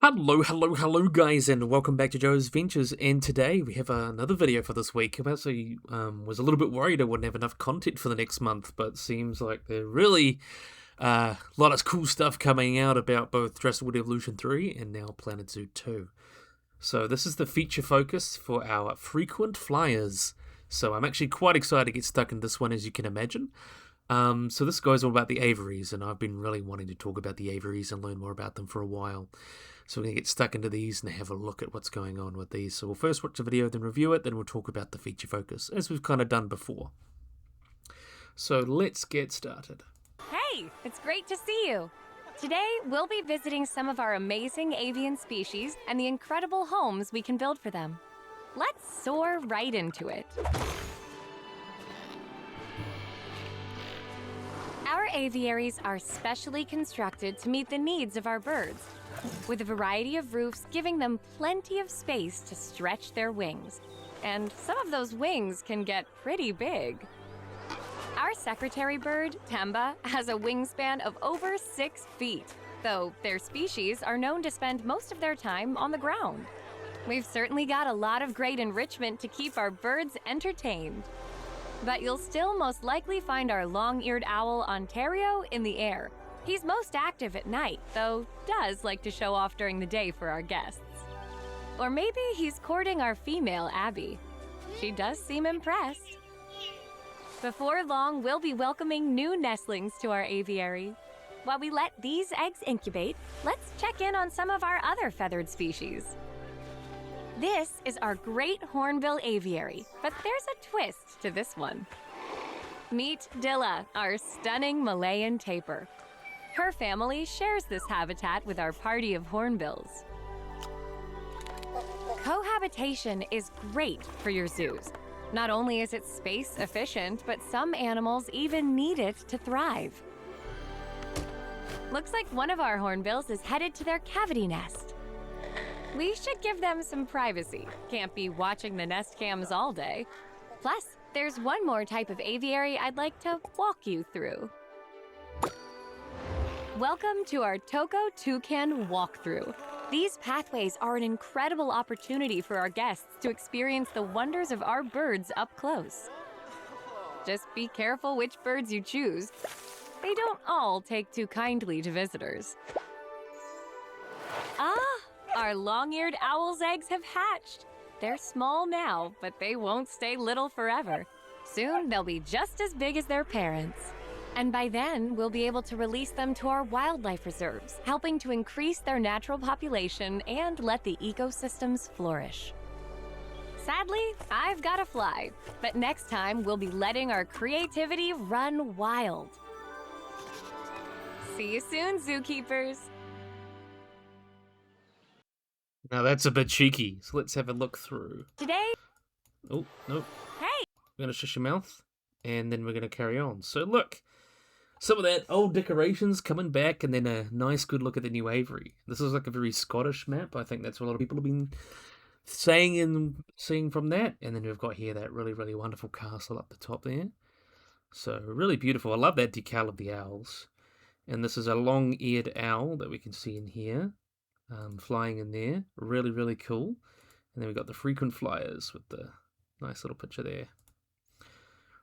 Hello guys, and welcome back to Joe's Ventures. And today we have another video for this week. I actually was a little bit worried I wouldn't have enough content for the next month, but seems like there really a lot of cool stuff coming out about both Jurassic World Evolution 3 and now Planet Zoo 2. So this is the feature focus for our frequent flyers. So I'm actually quite excited to get stuck in this one, as you can imagine. So this goes all about the Aviaries, and I've been really wanting to talk about the Aviaries and learn more about them for a while. So we're going to get stuck into these and have a look at what's going on with these. So we'll first watch the video, then review it, then we'll talk about the feature focus, as we've kind of done before. So let's get started. Hey, it's great to see you. Today, we'll be visiting some of our amazing avian species and the incredible homes we can build for them. Let's soar right into it. Our aviaries are specially constructed to meet the needs of our birds, with a variety of roofs giving them plenty of space to stretch their wings. And some of those wings can get pretty big. Our secretary bird, Temba, has a wingspan of over 6 feet, though their species are known to spend most of their time on the ground. We've certainly got a lot of great enrichment to keep our birds entertained. But you'll still most likely find our long-eared owl, Ontario, in the air. He's most active at night, though does like to show off during the day for our guests. Or maybe he's courting our female, Abby. She does seem impressed. Before long, we'll be welcoming new nestlings to our aviary. While we let these eggs incubate, let's check in on some of our other feathered species. This is our great hornbill aviary, but there's a twist to this one. Meet Dilla, our stunning Malayan tapir. Her family shares this habitat with our party of hornbills. Cohabitation is great for your zoos. Not only is it space efficient, but some animals even need it to thrive. Looks like one of our hornbills is headed to their cavity nest. We should give them some privacy. Can't be watching the nest cams all day. Plus, there's one more type of aviary I'd like to walk you through. Welcome to our Toko Toucan walkthrough. These pathways are an incredible opportunity for our guests to experience the wonders of our birds up close. Just be careful which birds you choose. They don't all take too kindly to visitors. Our long-eared owl's eggs have hatched. They're small now, but they won't stay little forever. Soon, they'll be just as big as their parents. And by then, we'll be able to release them to our wildlife reserves, helping to increase their natural population and let the ecosystems flourish. Sadly, I've got to fly, but next time we'll be letting our creativity run wild. See you soon, zookeepers! Now that's a bit cheeky, so let's have a look through. Today... Oh, nope. Hey! We're going to shush your mouth, and then we're going to carry on. So look, some of that old decorations coming back, and then a nice good look at the new aviary. This is like a very Scottish map. I think that's what a lot of people have been saying and seeing from that. And then we've got here that really, really wonderful castle up the top there. So really beautiful. I love that decal of the owls. And this is a long-eared owl that we can see in here, flying in there. Really, really cool. And then we've got the frequent flyers with the nice little picture there.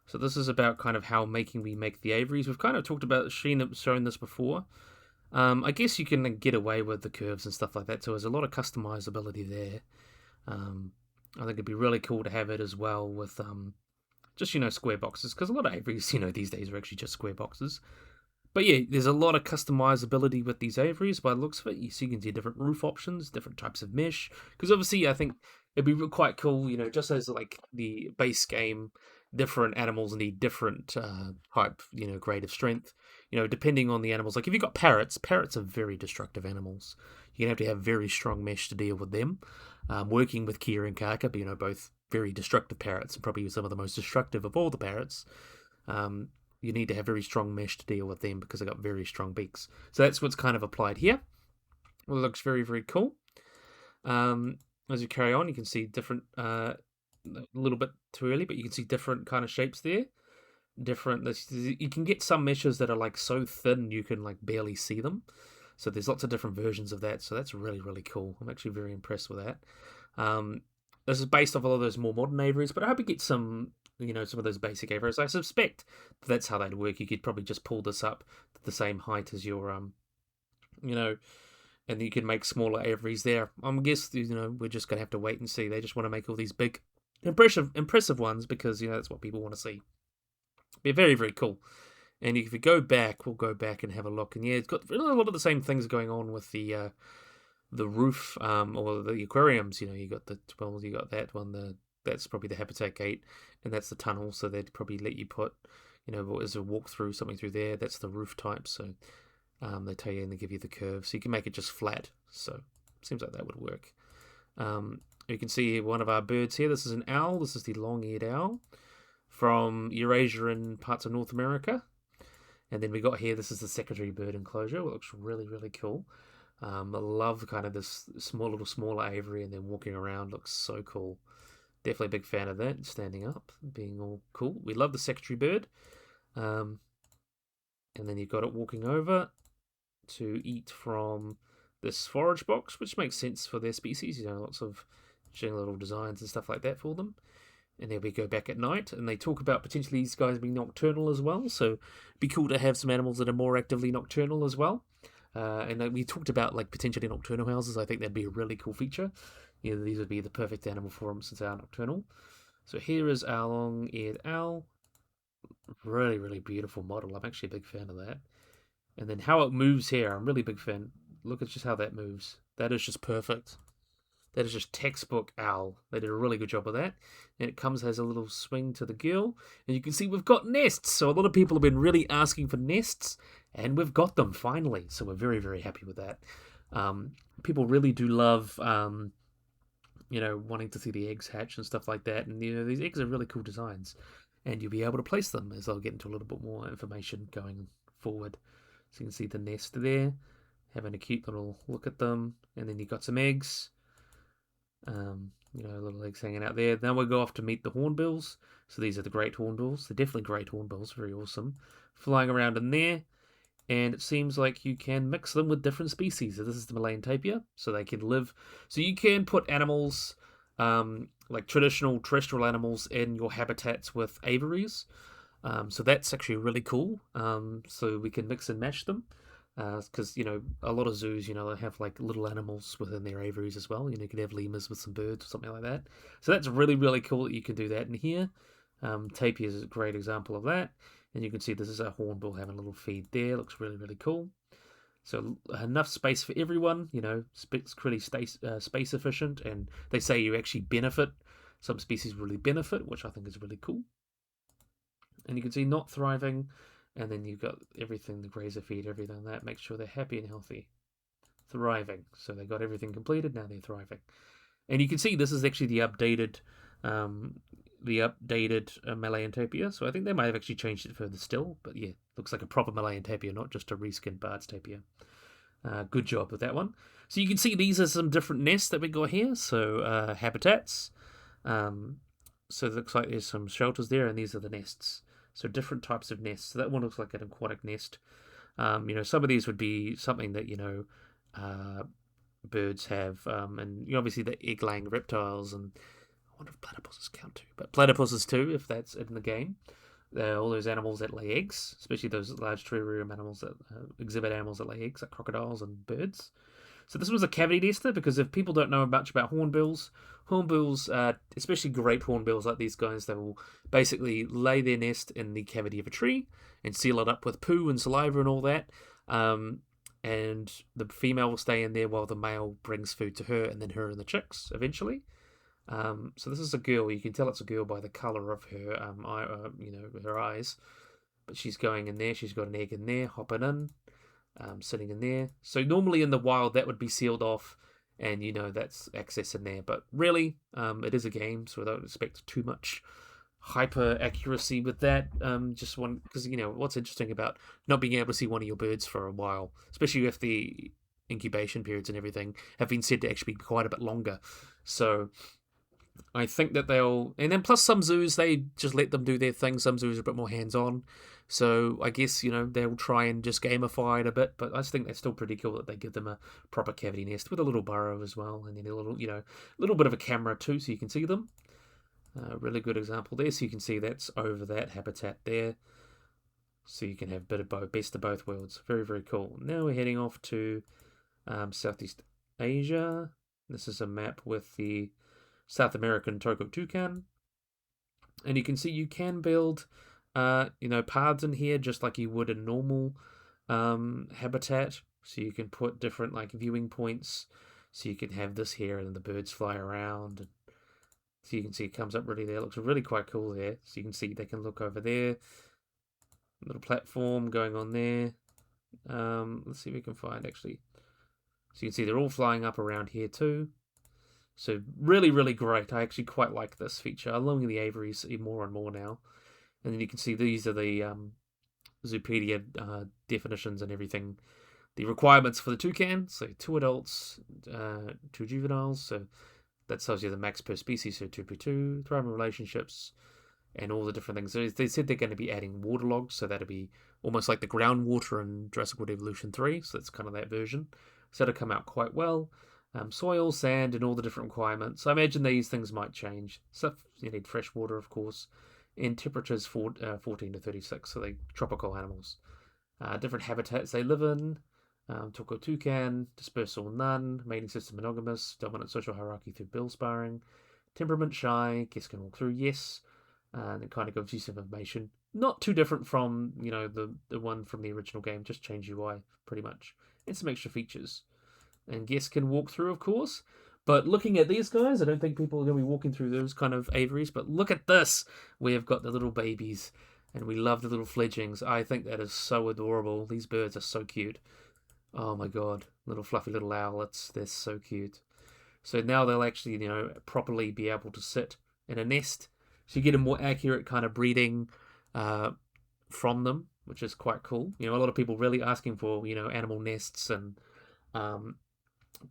So this is about kind of how we make the aviaries. We've kind of talked about, shown this before. I guess you can get away with the curves and stuff like that, so there's a lot of customizability there. I think it'd be really cool to have it as well with just, square boxes, because a lot of aviaries, these days are actually just square boxes. But yeah, there's a lot of customizability with these aviaries by the looks of it. You can see different roof options, different types of mesh, because obviously I think it'd be quite cool, just as like the base game, different animals need different type, grade of strength, depending on the animals. Like if you've got parrots are very destructive animals. You're going to have very strong mesh to deal with them. Working with Kia and Kaka, both very destructive parrots and probably some of the most destructive of all the parrots. You need to have very strong mesh to deal with them because they've got very strong beaks. So that's what's kind of applied here. Well, it looks very, very cool. As you carry on, you can see different, a little bit too early, but you can see different kind of shapes there. You can get some meshes that are like so thin you can like barely see them. So there's lots of different versions of that. So that's really, really cool. I'm actually very impressed with that. Um, this is based off a lot of those more modern aviaries, but I hope you get some, some of those basic aviaries. I suspect that's how they'd work. You could probably just pull this up to the same height as your, you know, and you can make smaller aviaries there. I guess, we're just going to have to wait and see. They just want to make all these big, impressive ones because, that's what people want to see. They're very, very cool. And if we go back, we'll go back and have a look. And yeah, it's got a lot of the same things going on with the roof or the aquariums. You got you got that one. That's probably the habitat gate, and that's the tunnel. So they'd probably let you put, as a walkthrough something through there. That's the roof type. So they tell you and they give you the curve, so you can make it just flat. So seems like that would work. You can see one of our birds here. This is an owl. This is the long-eared owl from Eurasia and parts of North America. And then we got here, this is the secondary bird enclosure. It looks really, really cool. I love kind of this smaller aviary and then walking around. Looks so cool. Definitely a big fan of that. Standing up, being all cool. We love the secondary bird. And then you've got it walking over to eat from this forage box, which makes sense for their species. Lots of little designs and stuff like that for them. And then we go back at night, and they talk about potentially these guys being nocturnal as well. So it'd be cool to have some animals that are more actively nocturnal as well. And we talked about like potentially nocturnal houses. I think that'd be a really cool feature. These would be the perfect animal for them since they are nocturnal. So here is our long-eared owl. Really, really beautiful model. I'm actually a big fan of that. And then how it moves here, I'm really a big fan. Look at just how that moves. That is just perfect. That is just textbook owl. They did a really good job of that. And it has a little swing to the gill. And you can see we've got nests. So a lot of people have been really asking for nests. And we've got them finally. So we're very, very happy with that. People really do love, wanting to see the eggs hatch and stuff like that. And, these eggs are really cool designs. And you'll be able to place them as I'll get into a little bit more information going forward. So you can see the nest there. Having a cute little look at them. And then you've got some eggs. Little eggs hanging out there. Now we'll go off to meet the hornbills. So these are the great hornbills. They're definitely great hornbills. Very awesome. Flying around in there. And it seems like you can mix them with different species. So this is the Malayan tapir. So they can live. So you can put animals, like traditional terrestrial animals, in your habitats with aviaries. So that's actually really cool. So we can mix and match them. Because, a lot of zoos, they have like little animals within their aviaries as well. You could have lemurs with some birds or something like that. So that's really, really cool that you can do that in here. Tapir is a great example of that. And you can see this is a hornbill having a little feed there. Looks really, really cool. So enough space for everyone, it's pretty space efficient. And they say you actually benefit. Some species really benefit, which I think is really cool. And you can see not thriving. And then you've got everything, the grazer feed, everything like that. Make sure they're happy and healthy. Thriving. So they got everything completed, now they're thriving. And you can see this is actually the updated Malayan tapir. So I think they might have actually changed it further still. But yeah, looks like a proper Malayan tapir, not just a reskinned Bard's tapir. Good job with that one. So you can see these are some different nests that we got here. So habitats. So it looks like there's some shelters there, and these are the nests. So different types of nests. So that one looks like an aquatic nest. Some of these would be something that, birds have. And obviously the egg-laying reptiles. And I wonder if platypuses count too. But platypuses too, if that's in the game. All those animals that lay eggs, especially those large terrarium animals that exhibit animals that lay eggs, like crocodiles and birds. So this was a cavity nester, because if people don't know much about hornbills, especially great hornbills like these guys, they will basically lay their nest in the cavity of a tree and seal it up with poo and saliva and all that. And the female will stay in there while the male brings food to her, and then her and the chicks eventually. So this is a girl. You can tell it's a girl by the color of her her eyes. But she's going in there. She's got an egg in there, hopping in. Sitting in there. So normally in the wild that would be sealed off, and that's access in there. But really, it is a game, so I don't expect too much hyper accuracy with that. Just one, because what's interesting about not being able to see one of your birds for a while, especially if the incubation periods and everything have been said to actually be quite a bit longer. So I think that and then plus some zoos, they just let them do their thing. Some zoos are a bit more hands-on. So I guess, they'll try and just gamify it a bit, but I just think that's still pretty cool that they give them a proper cavity nest with a little burrow as well, and then a little bit of a camera too, so you can see them. Really good example there. So you can see that's over that habitat there. So you can have a bit of both, best of both worlds. Very, very cool. Now we're heading off to Southeast Asia. This is a map with the South American Toko toucan. And you can see you can build, paths in here just like you would a normal habitat. So you can put different viewing points. So you can have this here and the birds fly around. So you can see it comes up really there. It looks really quite cool there. So you can see they can look over there. Little platform going on there. Let's see if we can find actually. So you can see they're all flying up around here too. So really, really great. I actually quite like this feature. I'm loving the aviaries more and more now. And then you can see these are the Zoopedia definitions and everything. The requirements for the toucan. So 2 adults, 2 juveniles. So that tells you the max per species. So 2p2, thriving relationships, and all the different things. So they said they're going to be adding waterlogged. So that'll be almost like the groundwater in Jurassic World Evolution 3. So that's kind of that version. So that'll come out quite well. Soil, sand, and all the different requirements. I imagine these things might change. So you need fresh water, of course, and temperatures 14 to 36, so they tropical animals. Different habitats they live in. Toko toucan, dispersal none, mating system monogamous, dominant social hierarchy through bill sparring, temperament shy, guests can walk through, yes, and it kind of gives you some information. Not too different from the one from the original game, just change UI pretty much, and some extra features. And guests can walk through, of course. But looking at these guys, I don't think people are going to be walking through those kind of aviaries. But look at this. We have got the little babies. And we love the little fledglings. I think that is so adorable. These birds are so cute. Oh my god. Little fluffy little owlets. They're so cute. So now they'll actually, properly be able to sit in a nest. So you get a more accurate kind of breeding from them, which is quite cool. A lot of people really asking for, animal nests and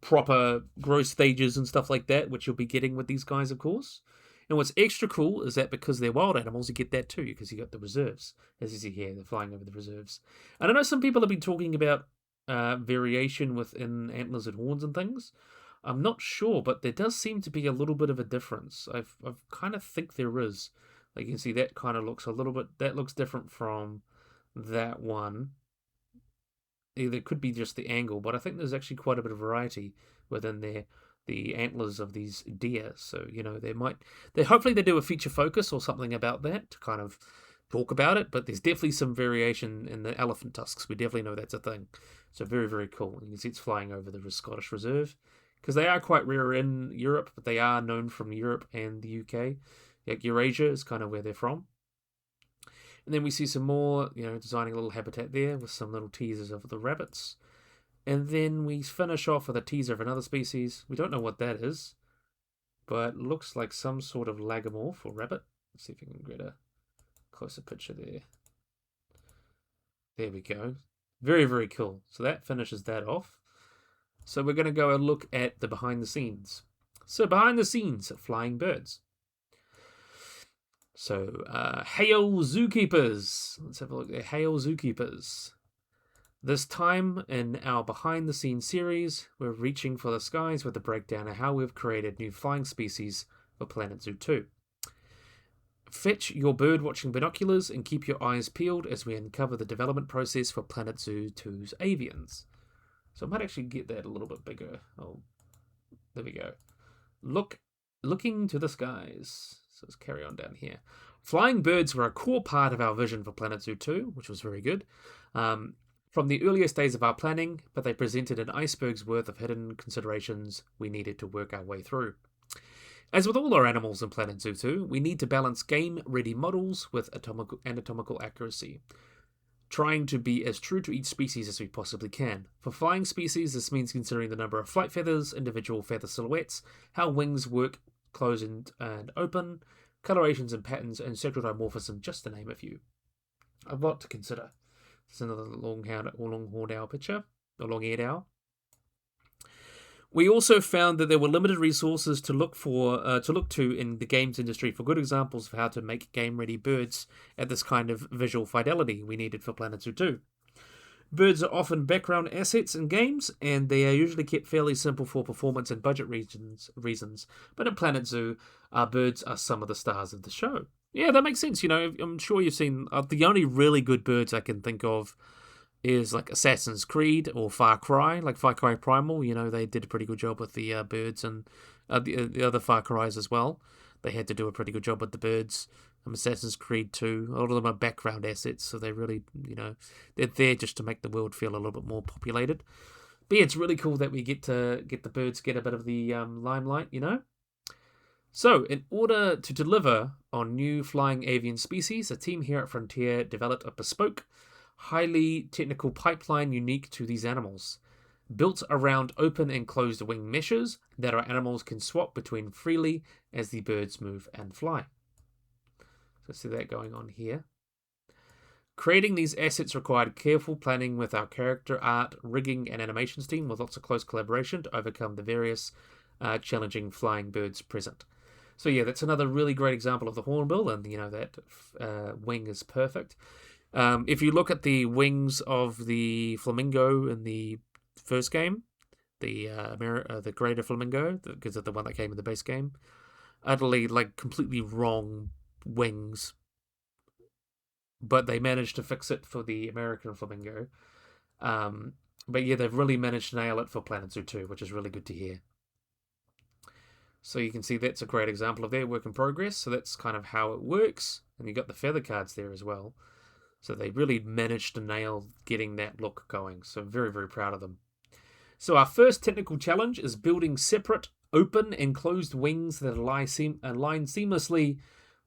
proper growth stages and stuff like that, which you'll be getting with these guys, of course. And what's extra cool is that because they're wild animals, you get that too, because you got the reserves. As you see here, they're flying over the reserves. And I know some people have been talking about variation within antlers and horns and things. I'm not sure, but there does seem to be a little bit of a difference. I kind of think there is. Like you can see, that kind of looks a little bit. That looks different from that one. It could be just the angle, but I think there's actually quite a bit of variety within the antlers of these deer. So hopefully they do a feature focus or something about that to kind of talk about it. But there's definitely some variation in the elephant tusks. We definitely know that's a thing. So very, very cool. You can see it's flying over the Scottish Reserve because they are quite rare in Europe, but they are known from Europe and the UK. Like Eurasia is kind of where they're from. And then we see some more, designing a little habitat there with some little teasers of the rabbits. And then we finish off with a teaser of another species. We don't know what that is, but it looks like some sort of lagomorph or rabbit. Let's see if we can get a closer picture there. There we go. Very, very cool. So that finishes that off. So we're going to go and look at the behind the scenes. So behind the scenes of flying birds. So, hail zookeepers. Let's have a look at hail zookeepers. This time in our behind the scenes series, we're reaching for the skies with a breakdown of how we've created new flying species for Planet Zoo 2. Fetch your bird watching binoculars and keep your eyes peeled as we uncover the development process for Planet Zoo 2's avians. So I might actually get that a little bit bigger. Oh, there we go. Looking to the skies. So let's carry on down here. Flying birds were a core part of our vision for Planet Zoo 2, which was very good. From the earliest days of our planning, but they presented an iceberg's worth of hidden considerations we needed to work our way through. As with all our animals in Planet Zoo 2, we need to balance game-ready models with anatomical accuracy, trying to be as true to each species as we possibly can. For flying species, this means considering the number of flight feathers, individual feather silhouettes, how wings work close and open, colorations and patterns, and sexual dimorphism, just to name a few. A lot to consider. This is another long-horned owl picture, a long-eared owl. We also found that there were limited resources to look to in the games industry for good examples of how to make game-ready birds at this kind of visual fidelity we needed for Planet Zoo 2. Birds are often background assets in games, and they are usually kept fairly simple for performance and budget reasons. But in Planet Zoo, our birds are some of the stars of the show. Yeah, that makes sense. I'm sure you've seen the only really good birds I can think of is like Assassin's Creed or Far Cry, like Far Cry Primal. They did a pretty good job with the birds, and the other Far Cries as well. They had to do a pretty good job with the birds. Assassin's Creed 2, a lot of them are background assets, so they really, they're there just to make the world feel a little bit more populated. But yeah, it's really cool that we get the birds get a bit of the limelight, So, in order to deliver on new flying avian species, a team here at Frontier developed a bespoke, highly technical pipeline unique to these animals, built around open and closed wing meshes that our animals can swap between freely as the birds move and fly. So see that going on here. Creating these assets required careful planning with our character art, rigging, and animations team with lots of close collaboration to overcome the various challenging flying birds present. So yeah, that's another really great example of the hornbill, and that wing is perfect. If you look at the wings of the flamingo in the first game, the greater flamingo, because of the one that came in the base game, utterly completely wrong wings, but they managed to fix it for the American flamingo. But yeah, they've really managed to nail it for Planet Zoo 2, which is really good to hear. So you can see that's a great example of their work in progress. So that's kind of how it works. And you got the feather cards there as well. So they really managed to nail getting that look going. So very, very proud of them. So our first technical challenge is building separate open and closed wings that align seamlessly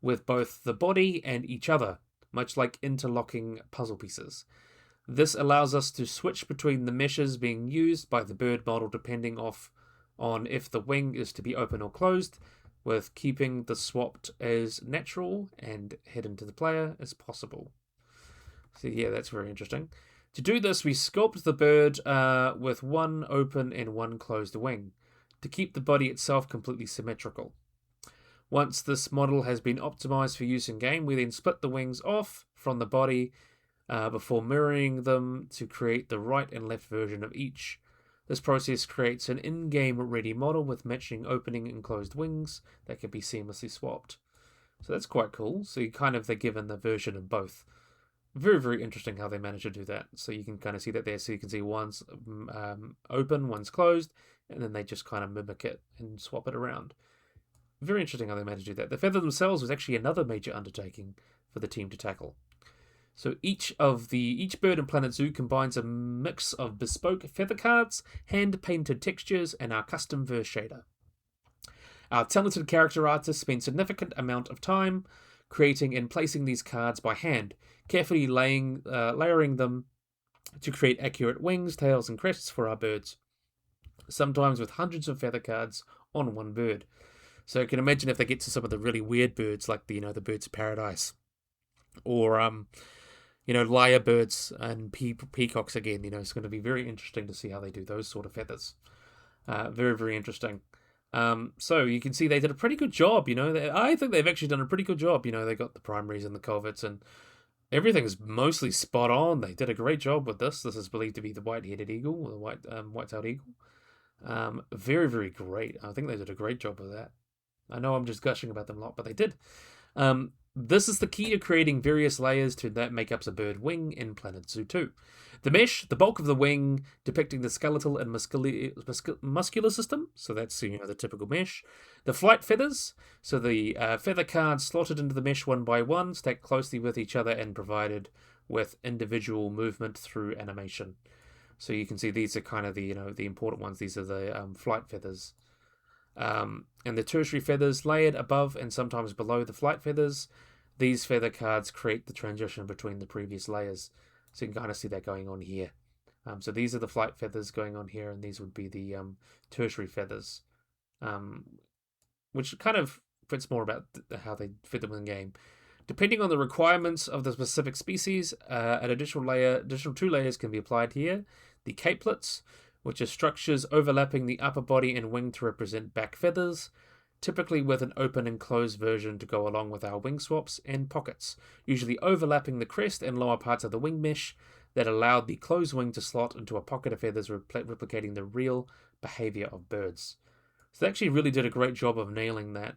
with both the body and each other, much like interlocking puzzle pieces. This allows us to switch between the meshes being used by the bird model depending on if the wing is to be open or closed, with keeping the swapped as natural and hidden to the player as possible. So yeah, that's very interesting. To do this, we sculpt the bird with one open and one closed wing, to keep the body itself completely symmetrical. Once this model has been optimized for use in game, we then split the wings off from the body before mirroring them to create the right and left version of each. This process creates an in-game ready model with matching opening and closed wings that can be seamlessly swapped. So that's quite cool. So they're given the version of both. Very, very interesting how they managed to do that. So you can kind of see that there. So you can see one's open, one's closed, and then they just kind of mimic it and swap it around. Very interesting how they managed to do that. The feather themselves was actually another major undertaking for the team to tackle. So each bird in Planet Zoo combines a mix of bespoke feather cards, hand-painted textures, and our custom verse shader. Our talented character artists spend significant amount of time creating and placing these cards by hand, carefully layering them to create accurate wings, tails, and crests for our birds, sometimes with hundreds of feather cards on one bird. So you can imagine if they get to some of the really weird birds, like the birds of paradise, or lyrebirds and peacocks again. It's going to be very interesting to see how they do those sort of feathers. Very, very interesting. So you can see they did a pretty good job. I think they've actually done a pretty good job. They got the primaries and the coverts, and everything's mostly spot on. They did a great job with this. This is believed to be the white-headed eagle, or the white-tailed eagle. Very, very great. I think they did a great job with that. I know I'm just gushing about them a lot, but they did. This is the key to creating various layers that make up a bird wing in Planet Zoo 2. The mesh, the bulk of the wing, depicting the skeletal and muscular system, so that's the typical mesh. The flight feathers, so the feather cards slotted into the mesh one by one, stacked closely with each other and provided with individual movement through animation. So you can see these are kind of the the important ones. These are the flight feathers. And the tertiary feathers layered above and sometimes below the flight feathers. These feather cards create the transition between the previous layers. So you can kind of see that going on here. So these are the flight feathers going on here, and these would be the tertiary feathers, which kind of fits more about how they fit them in the game. Depending on the requirements of the specific species, an additional 2 layers can be applied here. The capelets, which are structures overlapping the upper body and wing to represent back feathers, typically with an open and closed version to go along with our wing swaps, and pockets, usually overlapping the crest and lower parts of the wing mesh that allowed the closed wing to slot into a pocket of feathers, replicating the real behavior of birds. So they actually really did a great job of nailing that.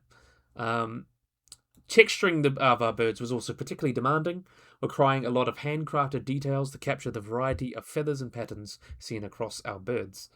Texturing of our birds was also particularly demanding, requiring a lot of handcrafted details to capture the variety of feathers and patterns seen across our birds.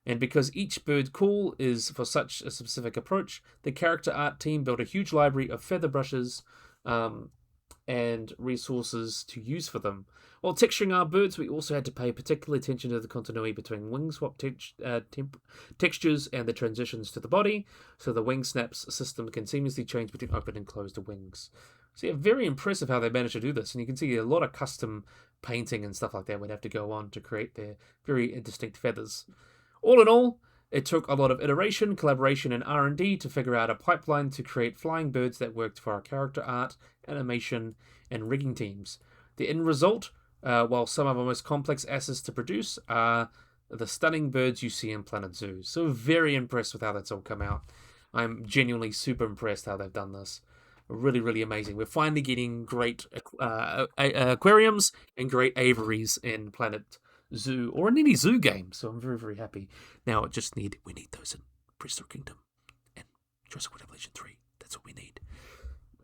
And because each bird call is for such a specific approach, the character art team built a huge library of feather brushes and resources to use for them. While texturing our birds, we also had to pay particular attention to the continuity between wing swap textures and the transitions to the body, so the wing snaps system can seamlessly change between open and closed wings. So yeah, very impressive how they managed to do this, and you can see a lot of custom painting and stuff like that would have to go on to create their very distinct feathers. All in all, it took a lot of iteration, collaboration, and R&D to figure out a pipeline to create flying birds that worked for our character art, animation, and rigging teams. The end result, while some of our most complex assets to produce, are the stunning birds you see in Planet Zoo. So very impressed with how that's all come out. I'm genuinely super impressed how they've done this. Really, really amazing. We're finally getting great aquariums and great aviaries in Planet Zoo, or in any zoo game, so I'm very, very happy. Now we need those in Crystal Kingdom and Jurassic World Evolution 3. That's what we need.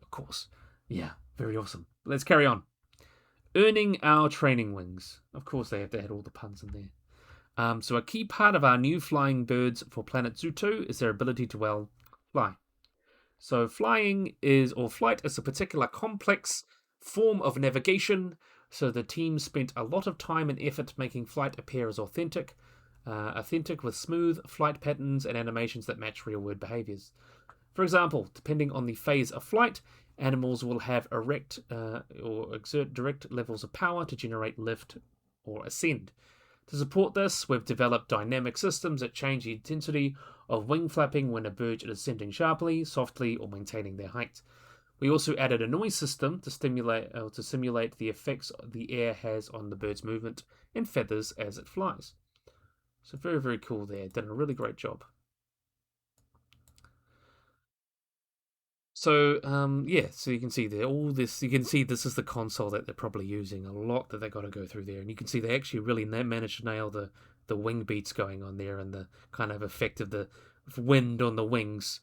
Of course. Yeah, very awesome. Let's carry on. Earning our training wings. Of course they had all the puns in there. So a key part of our new flying birds for Planet Zoo 2 is their ability to, well, fly. So flight is a particular complex form of navigation, so the team spent a lot of time and effort making flight appear as authentic with smooth flight patterns and animations that match real-world behaviors. For example, depending on the phase of flight, animals will have erect or exert direct levels of power to generate lift or ascend. To support this, we've developed dynamic systems that change the intensity of wing flapping when a bird is ascending sharply, softly, or maintaining their height. We also added a noise system to simulate the effects the air has on the bird's movement and feathers as it flies. So very, very cool there. Done a really great job. So so you can see there all this. You can see this is the console that they're probably using. A lot that they got to go through there, and you can see they actually really managed to nail the wing beats going on there and the kind of effect of the wind on the wings.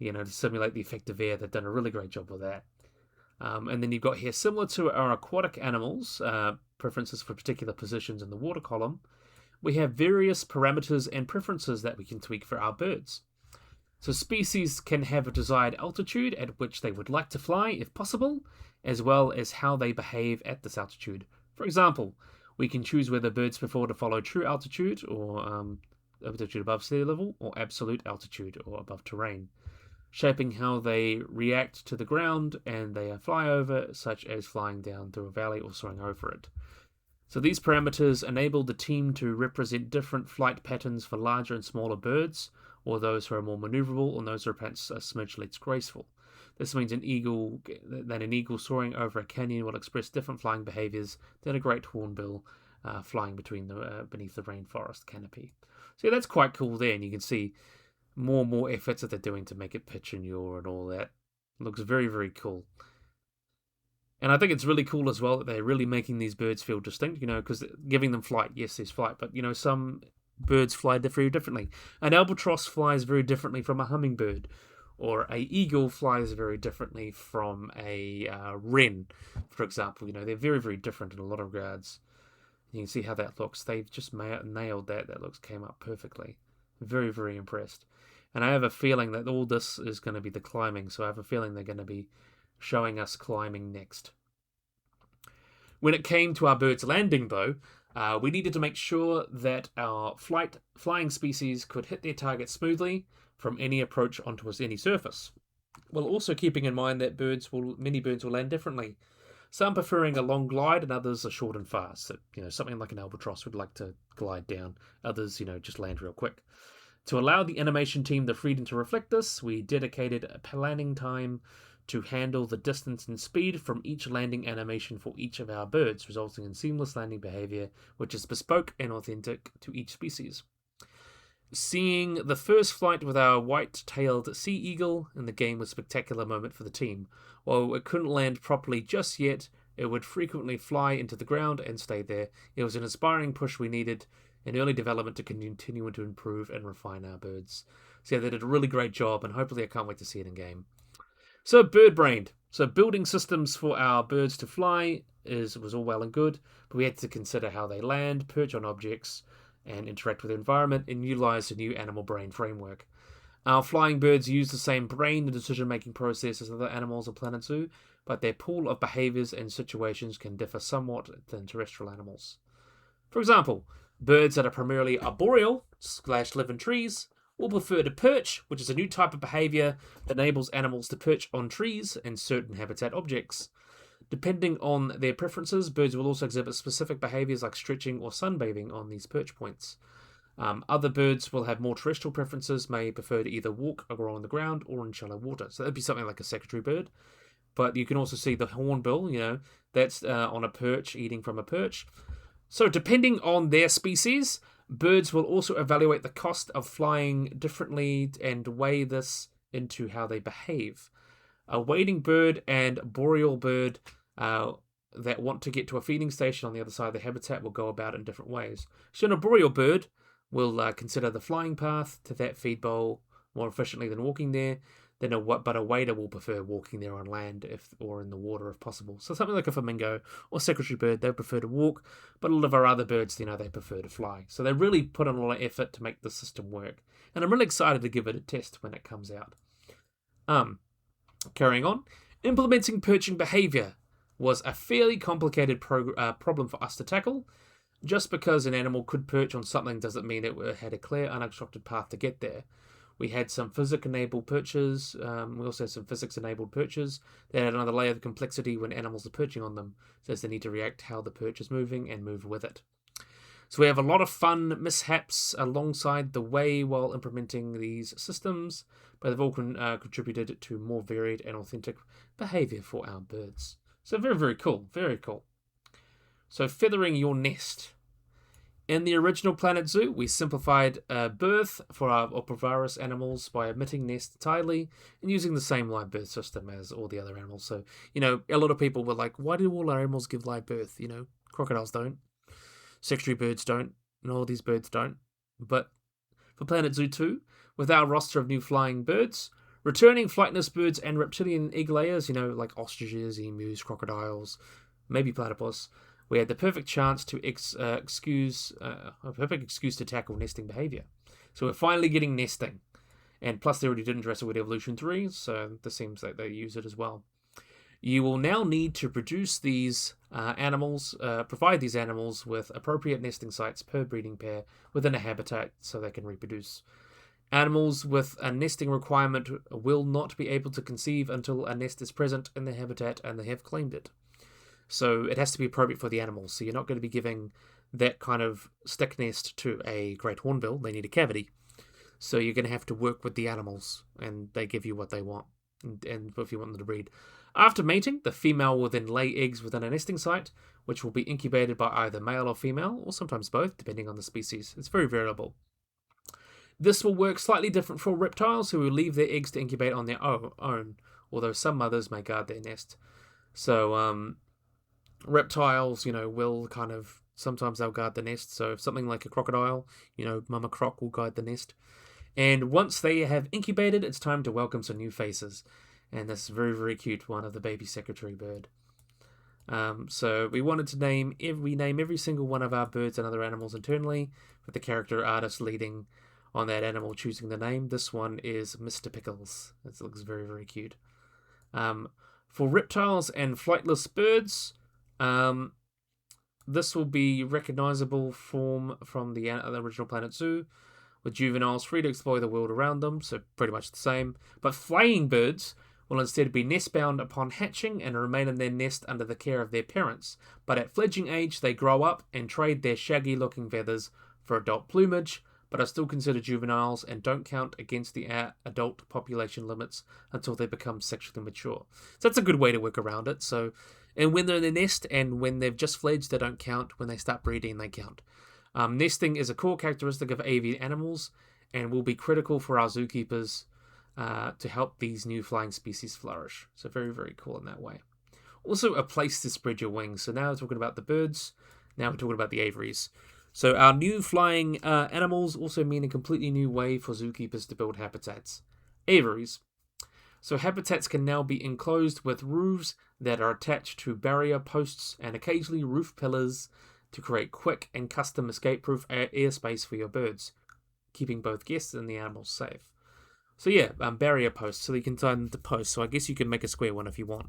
To simulate the effect of air. They've done a really great job with that. And then you've got here, similar to our aquatic animals, preferences for particular positions in the water column, we have various parameters and preferences that we can tweak for our birds. So species can have a desired altitude at which they would like to fly, if possible, as well as how they behave at this altitude. For example, we can choose whether birds prefer to follow true altitude, or altitude above sea level, or absolute altitude, or above terrain, shaping how they react to the ground and they fly over, such as flying down through a valley or soaring over it. So these parameters enable the team to represent different flight patterns for larger and smaller birds, or those who are more maneuverable, or those who are perhaps a smidge less graceful. This means an eagle soaring over a canyon will express different flying behaviors than a great hornbill flying beneath the rainforest canopy. So that's quite cool there, and you can see more and more efforts that they're doing to make it pitch and yaw and all that. It looks very, very cool. And I think it's really cool as well that they're really making these birds feel distinct, because giving them flight, yes, there's flight, but, some birds fly very differently. An albatross flies very differently from a hummingbird, or a eagle flies very differently from a wren, for example. They're very, very different in a lot of regards. You can see how that looks. They've just nailed that. That came up perfectly. Very, very impressed. And I have a feeling that all this is going to be the climbing, so I have a feeling they're going to be showing us climbing next. When it came to our birds landing, though, we needed to make sure that our flying species could hit their target smoothly from any approach onto any surface, while also keeping in mind that many birds will land differently. Some preferring a long glide, and others a short and fast. So, something like an albatross would like to glide down. Others, just land real quick. To allow the animation team the freedom to reflect this, we dedicated a planning time to handle the distance and speed from each landing animation for each of our birds, resulting in seamless landing behavior, which is bespoke and authentic to each species. Seeing the first flight with our white-tailed sea eagle in the game was a spectacular moment for the team. While it couldn't land properly just yet, it would frequently fly into the ground and stay there. It was an inspiring push we needed in early development to continue to improve and refine our birds. So yeah, they did a really great job, and hopefully I can't wait to see it in game. So bird-brained. So building systems for our birds to fly was all well and good, but we had to consider how they land, perch on objects, and interact with the environment, and utilize the new animal brain framework. Our flying birds use the same brain and decision-making process as other animals of Planet Zoo, but their pool of behaviors and situations can differ somewhat than terrestrial animals. For example, birds that are primarily arboreal / live in trees will prefer to perch, which is a new type of behavior that enables animals to perch on trees and certain habitat objects. Depending on their preferences, birds will also exhibit specific behaviors like stretching or sunbathing on these perch points. Other birds will have more terrestrial preferences, may prefer to either walk or on the ground or in shallow water. So that'd be something like a secretary bird. But you can also see the hornbill, that's on a perch, eating from a perch. So depending on their species, birds will also evaluate the cost of flying differently and weigh this into how they behave. A wading bird and boreal bird that want to get to a feeding station on the other side of the habitat will go about it in different ways. So an arboreal bird will consider the flying path to that feed bowl more efficiently than walking there. But a wader will prefer walking there on land or in the water if possible. So something like a flamingo or secretary bird, they prefer to walk, but a lot of our other birds, they prefer to fly. So they really put in a lot of effort to make the system work. And I'm really excited to give it a test when it comes out. Carrying on, implementing perching behavior was a fairly complicated problem for us to tackle. Just because an animal could perch on something doesn't mean it had a clear, unobstructed path to get there. We had some physics-enabled perches. We also had some physics-enabled perches that had another layer of complexity when animals are perching on them, so they need to react how the perch is moving and move with it. So we have a lot of fun mishaps alongside the way while implementing these systems, but they've all contributed to more varied and authentic behavior for our birds. So very, very cool. Very cool. So feathering your nest. In the original Planet Zoo, we simplified birth for our oviparous animals by omitting nest entirely and using the same live birth system as all the other animals. So, a lot of people were like, why do all our animals give live birth? Crocodiles don't, secretary birds don't, and all these birds don't. But for Planet Zoo 2, with our roster of new flying birds, returning flightless birds and reptilian egg layers, like ostriches, emus, crocodiles, maybe platypus, we had the perfect chance to excuse to tackle nesting behavior. So we're finally getting nesting. And plus they already did address it with Evolution 3, so this seems like they use it as well. You will now need to produce these provide these animals with appropriate nesting sites per breeding pair within a habitat so they can reproduce. Animals with a nesting requirement will not be able to conceive until a nest is present in the habitat and they have claimed it. So it has to be appropriate for the animals. So you're not going to be giving that kind of stick nest to a great hornbill. They need a cavity. So you're going to have to work with the animals, and they give you what they want, and if you want them to breed. After mating, the female will then lay eggs within a nesting site, which will be incubated by either male or female, or sometimes both, depending on the species. It's very variable. This will work slightly different for reptiles, who will leave their eggs to incubate on their own, although some mothers may guard their nest. So, reptiles, will sometimes they'll guard the nest. So if something like a crocodile, Mama Croc will guard the nest. And once they have incubated, it's time to welcome some new faces. And this is very, very cute, one of the baby secretary bird. So we wanted to name every single one of our birds and other animals internally, with the character artist leading on that animal choosing the name. This one is Mr. Pickles. It looks very, very cute. For reptiles and flightless birds, this will be recognizable form from the original Planet Zoo, with juveniles free to explore the world around them, so pretty much the same. But flying birds will instead be nest-bound upon hatching and remain in their nest under the care of their parents. But at fledging age, they grow up and trade their shaggy-looking feathers for adult plumage, but are still considered juveniles and don't count against the adult population limits until they become sexually mature. So that's a good way to work around it. So, and when they're in their nest and when they've just fledged, they don't count. When they start breeding, they count. Nesting is a core characteristic of avian animals and will be critical for our zookeepers to help these new flying species flourish. So very, very cool in that way. Also, a place to spread your wings. So now we're talking about the birds. Now we're talking about the aviaries. So our new flying animals also mean a completely new way for zookeepers to build habitats. Aviaries. So habitats can now be enclosed with roofs that are attached to barrier posts and occasionally roof pillars to create quick and custom escape-proof airspace for your birds, keeping both guests and the animals safe. So yeah, barrier posts, so you can turn them to posts. So I guess you can make a square one if you want.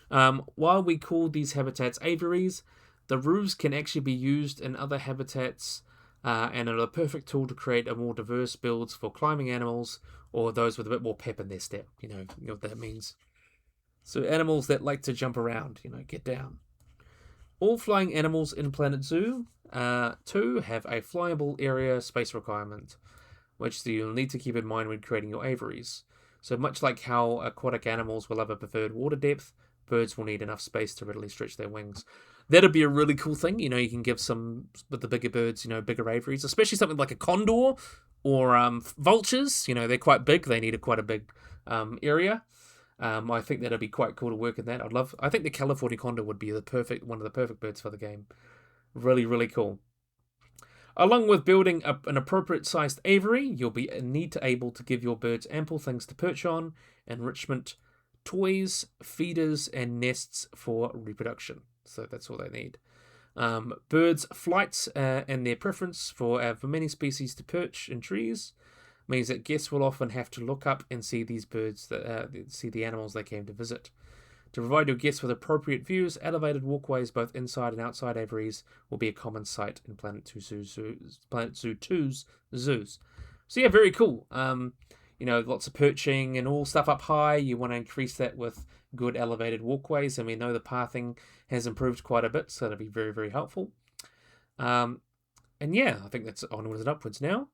While we call these habitats aviaries, the roofs can actually be used in other habitats and are a perfect tool to create a more diverse builds for climbing animals or those with a bit more pep in their step. You know what that means. So animals that like to jump around, get down. All flying animals in Planet Zoo 2 have a flyable area space requirement, which you'll need to keep in mind when creating your aviaries. So much like how aquatic animals will have a preferred water depth, birds will need enough space to readily stretch their wings. That'd be a really cool thing. You can give some, with the bigger birds, bigger aviaries, especially something like a condor or vultures. They're quite big. They need quite a big area. I think that'd be quite cool to work in that. I think the California condor would be one of the perfect birds for the game. Really, really cool. Along with building an appropriate sized aviary, you'll be able to give your birds ample things to perch on, enrichment, toys, feeders, and nests for reproduction. So that's all they need. Birds' flights and their preference for many species to perch in trees means that guests will often have to look up and see these birds, see the animals they came to visit. To provide your guests with appropriate views, elevated walkways both inside and outside aviaries will be a common sight in Planet Zoo 2's zoos. So yeah, very cool. Lots of perching and all stuff up high. You want to increase that with good elevated walkways, and we know the pathing has improved quite a bit, so that'll be very, very helpful. And yeah, I think that's onwards and upwards now.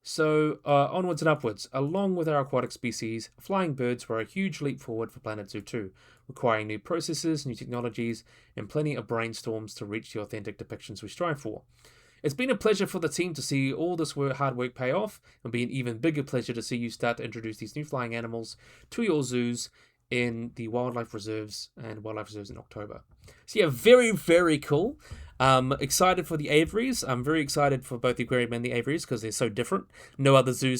So, onwards and upwards. Along with our aquatic species, flying birds were a huge leap forward for Planet Zoo 2, requiring new processes, new technologies, and plenty of brainstorms to reach the authentic depictions we strive for. It's been a pleasure for the team to see all this hard work pay off, and be an even bigger pleasure to see you start to introduce these new flying animals to your zoos in the wildlife reserves in October. So yeah, very, very cool. Excited for the aviaries. I'm very excited for both the aquarium and the aviaries because they're so different. No other zoo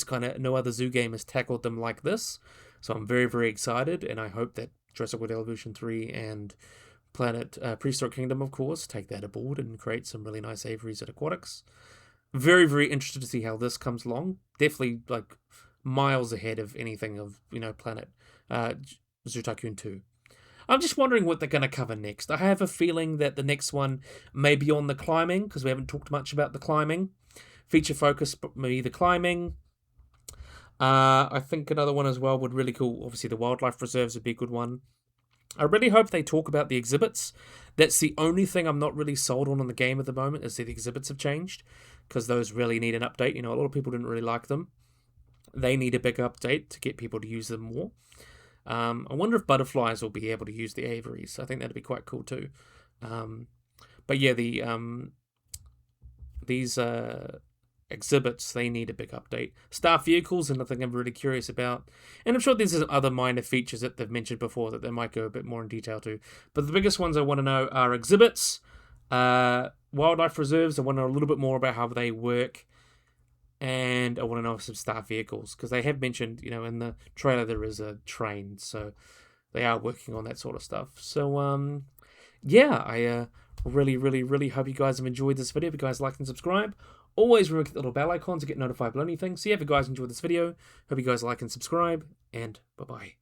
game has tackled them like this. So I'm very, very excited, and I hope that Jurassic World Evolution 3 and Planet Prehistoric Kingdom, of course, take that aboard and create some really nice aviaries at aquatics. Very, very interested to see how this comes along. Definitely like miles ahead of anything of Planet Zoo Tycoon 2. I'm just wondering what they're going to cover next. I have a feeling that the next one may be on the climbing, because we haven't talked much about the climbing. Feature focus, maybe the climbing. I think another one as well would really cool. Obviously, the wildlife reserves would be a good one. I really hope they talk about the exhibits. That's the only thing I'm not really sold on in the game at the moment, is that the exhibits have changed, because those really need an update. A lot of people didn't really like them. They need a big update to get people to use them more. I wonder if butterflies will be able to use the aviaries. I think that'd be quite cool too. But yeah, these exhibits, they need a big update. Staff vehicles, another thing I'm really curious about. And I'm sure there's some other minor features that they've mentioned before that they might go a bit more in detail to. But the biggest ones I want to know are exhibits, wildlife reserves. I want to know a little bit more about how they work. And I want to know some staff vehicles, because they have mentioned, in the trailer there is a train, so they are working on that sort of stuff. So, yeah, I really, really, really hope you guys have enjoyed this video. If you guys like and subscribe, always remember to hit the little bell icon to get notified about anything. So yeah, if you guys enjoyed this video, hope you guys like and subscribe, and bye-bye.